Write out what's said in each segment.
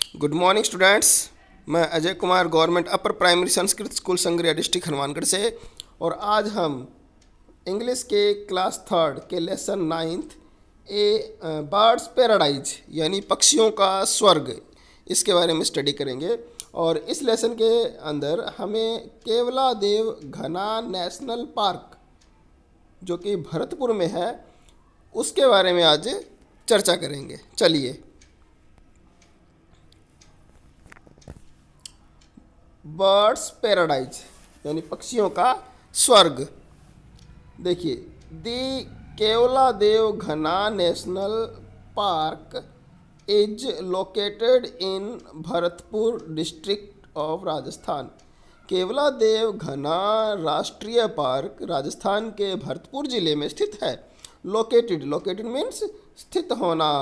Good morning students. मैं Ajay Kumar government upper primary Sanskrit school Sangaria district Hanumangarh से। और आज हम इंग्लिश के क्लास थर्ड के लेसन नाइन्थ बर्ड्स पैराडाइज यानी पक्षियों का स्वर्ग, इसके बारे में स्टडी करेंगे। और इस लेसन के अंदर हमें केवलादेव घना नेशनल पार्क जो कि भरतपुर में है उसके बारे में आज चर्चा करेंगे। चलिए, बर्ड्स पैराडाइज यानी पक्षियों का स्वर्ग। देखिए, दी केवलादेव घना national park is located in Bharatpur district of Rajasthan. Keoladeo घना राष्ट्रीय पार्क राजस्थान के भरतपुर जिले में स्थित है। लोकेटेड मीन्स स्थित होना।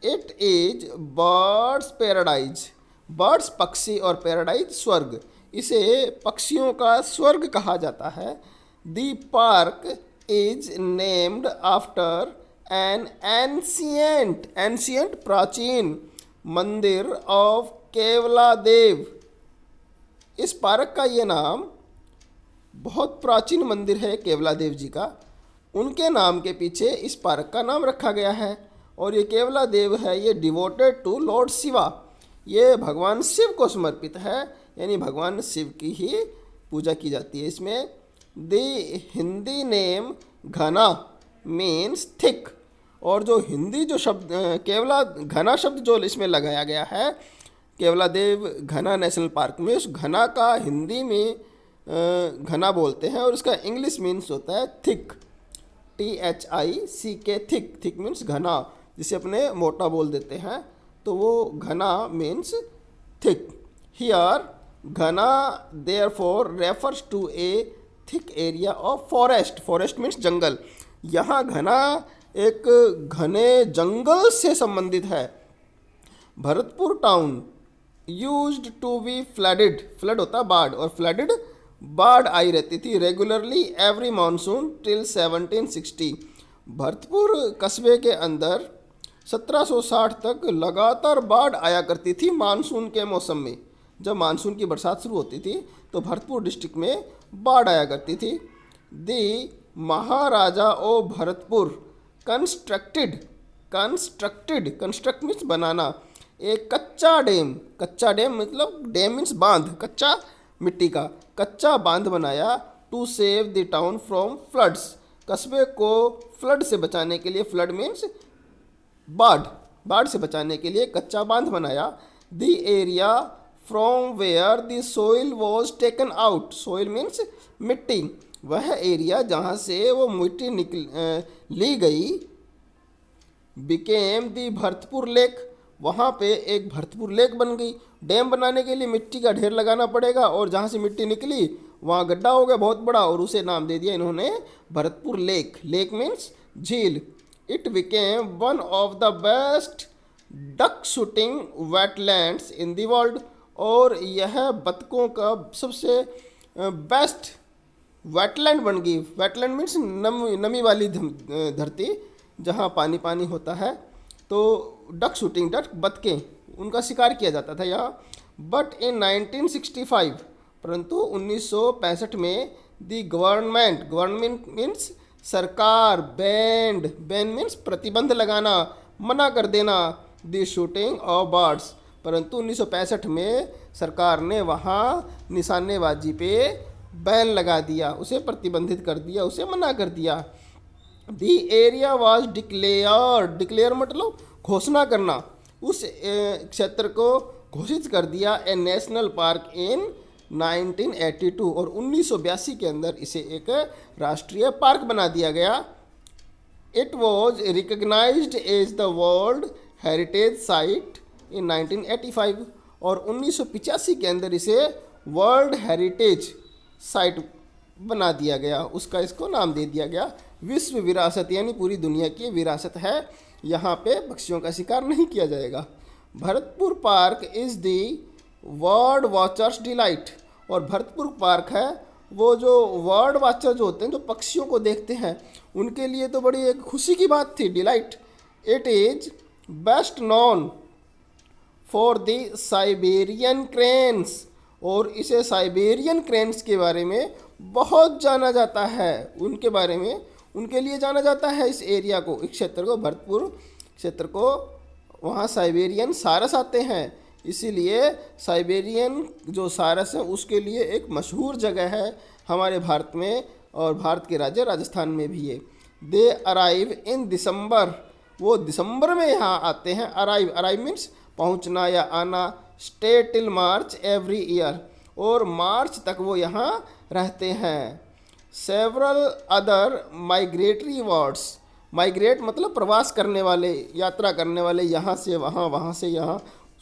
It is birds paradise, birds पक्षी और पैराडाइज स्वर्ग, इसे पक्षियों का स्वर्ग कहा जाता है। The park is named after an ancient प्राचीन मंदिर ऑफ केवलादेव। इस पार्क का ये नाम बहुत प्राचीन मंदिर है केवलादेव जी का, उनके नाम के पीछे इस पार्क का नाम रखा गया है। और ये केवलादेव है, ये डिवोटेड टू लॉर्ड शिवा, ये भगवान शिव को समर्पित है, यानी भगवान शिव की ही पूजा की जाती है इसमें। द हिंदी नेम घना मीन्स थिक, और जो हिंदी जो शब्द केवला घना शब्द जो इसमें लगाया गया है केवलादेव घना नेशनल पार्क में, उस घना का हिंदी में घना बोलते हैं और इसका इंग्लिश मीन्स होता है thick, THICK, thick. Thick means घना, जिसे अपने मोटा बोल देते हैं तो वो घना मीन्स थिक। हियर घना therefore refers to a thick area of forest. Forest means जंगल। यहाँ घना एक घने जंगल से संबंधित है। Bharatpur town used to be flooded, flood होता बाढ़, और फ्लडेड बाढ़ आई रहती थी regularly every monsoon till 1760। Bharatpur कस्बे के अंदर 1760 तक लगातार बाढ़ आया करती थी मानसून के मौसम में। जब मानसून की बरसात शुरू होती थी तो भरतपुर डिस्ट्रिक्ट में बाढ़ आया करती थी। दी महाराजा ओ भरतपुर कंस्ट्रक्ट मीन्स बनाना, एक कच्चा डैम मतलब डैम मीन्स बांध, कच्चा मिट्टी का कच्चा बांध बनाया। To save the town from floods, कस्बे को फ्लड से बचाने के लिए, फ्लड मीन्स बाढ़ से बचाने के लिए कच्चा बांध बनाया। The area from where the soil was taken out, soil means मिट्टी, वह एरिया जहाँ से वो मिट्टी ली गई, बिकेम द भरतपुर लेक, वहाँ पे एक भरतपुर लेक बन गई। डैम बनाने के लिए मिट्टी का ढेर लगाना पड़ेगा और जहाँ से मिट्टी निकली वहाँ गड्ढा हो गया बहुत बड़ा और उसे नाम दे दिया इन्होंने भरतपुर लेक। लेक मीन्स झील। It became one of the best duck shooting wetlands in the world, और यह बतखों का सबसे बेस्ट वेटलैंड बन गई। वेटलैंड मीन्स नमी वाली धरती जहाँ पानी पानी होता है, तो डक शूटिंग, डक बतखें, उनका शिकार किया जाता था यहाँ। बट इन 1965, परंतु 1965 में दी गवर्नमेंट मीन्स सरकार, बैन मीन्स प्रतिबंध लगाना, मना कर देना, दी शूटिंग ऑफ बर्ड्स, परंतु 1965 में सरकार ने वहाँ निशानेबाजी पे बैन लगा दिया, उसे प्रतिबंधित कर दिया, उसे मना कर दिया। दी एरिया वाज डिक्लेयर मतलब घोषणा करना, उस क्षेत्र को घोषित कर दिया ए नेशनल पार्क इन 1982, और 1982 के अंदर इसे एक राष्ट्रीय पार्क बना दिया गया। It was recognised as the world heritage site in 1985, और 1985 के अंदर इसे वर्ल्ड हेरिटेज साइट बना दिया गया, उसका इसको नाम दे दिया गया विश्व विरासत, यानी पूरी दुनिया की विरासत है, यहाँ पे पक्षियों का शिकार नहीं किया जाएगा। Bharatpur park is the word watchers delight, और भरतपुर पार्क है वो जो वर्ड वाचर जो होते हैं, जो पक्षियों को देखते हैं, उनके लिए तो बड़ी एक खुशी की बात थी, delight. It is best non for the Siberian cranes, और इसे साइबेरियन क्रेन्स के बारे में बहुत जाना जाता है, उनके बारे में उनके लिए जाना जाता है इस एरिया को, इस क्षेत्र को, भरतपुर क्षेत्र को। वहाँ साइबेरियन सारस आते हैं, इसीलिए साइबेरियन जो सारस है उसके लिए एक मशहूर जगह है हमारे भारत में, और भारत के राज्य राजस्थान में भी है। दे अराइव इन दिसंबर, वो दिसंबर में यहाँ आते हैं। अराइव, अराइव मीन्स पहुँचना या आना। Stay till March every year, और मार्च तक वो यहाँ रहते हैं। Several other migratory birds, migrate मतलब प्रवास करने वाले, यात्रा करने वाले, यहाँ से वहाँ, वहाँ से यहाँ,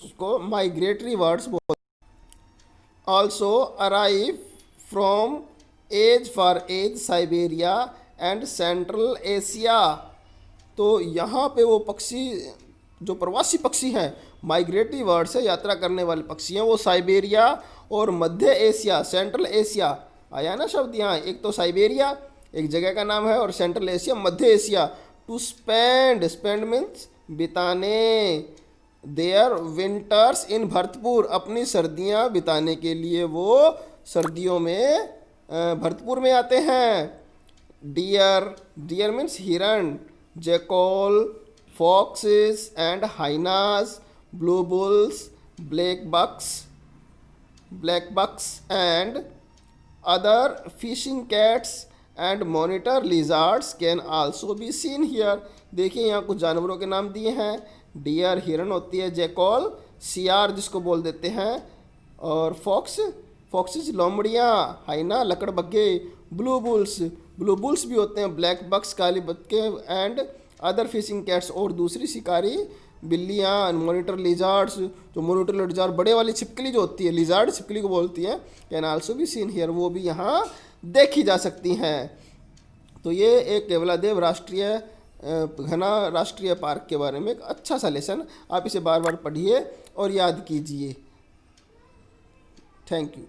उसको माइग्रेटरी बर्ड्स बोलते हैं। Also arrive from as far as Siberia and central Asia, तो यहाँ पे वो पक्षी जो प्रवासी पक्षी हैं, माइग्रेटरी बर्ड से यात्रा करने वाले पक्षी हैं, वो साइबेरिया और मध्य एशिया, सेंट्रल एशिया, आया ना शब्द यहाँ, एक तो साइबेरिया एक जगह का नाम है, और सेंट्रल एशिया, मध्य Asia. To spend, spend means बिताने, देयर विंटर्स इन भरतपुर, अपनी सर्दियाँ बिताने के लिए वो सर्दियों में भरतपुर में आते हैं। डियर, डियर मीन्स हिरण, jackal, foxes and hyenas, blue bulls, black bucks and other fishing cats and monitor lizards can also be seen here। देखिए यहाँ कुछ जानवरों के नाम दिए हैं। डियर हिरण होती है, जैकॉल सियार जिसको बोल देते हैं, और फॉक्सेस लोमड़ियाँ, हाइना लकड़बग्घे, ब्लू बुल्स भी होते हैं, ब्लैक बक्स काली बतखे, एंड अदर फिशिंग कैट्स, और दूसरी शिकारी बिल्लियाँ, मॉनिटर लिजार्ड्स, जो मॉनिटर लिजार्ड बड़े वाली छिपकली जो होती है, लिजार्ड छिपकली को बोलती है, कैन आल्सो भी सीन हियर, वो भी यहाँ देखी जा सकती हैं। तो ये एक केवलादेव राष्ट्रीय घना राष्ट्रीय पार्क के बारे में एक अच्छा सा लेसन, आप इसे बार बार पढ़िए और याद कीजिए। Thank you.